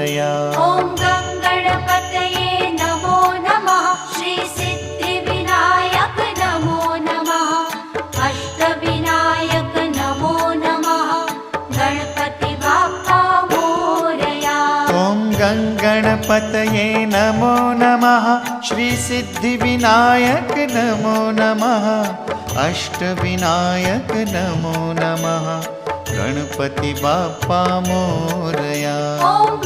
मोरया। ॐ गङ्गणपतये नमो नमः। श्रीसिद्धिविनायक नमो नमः। अष्टविनायक नमो नमः। गणपति बाप्पा मोरया। ॐ गङ्गणपतये नमो नमः। श्रीसिद्धिविनायक नमो नमः। अष्टविनायक नमो नमः। गणपति बाप्पा मोरया। ॐ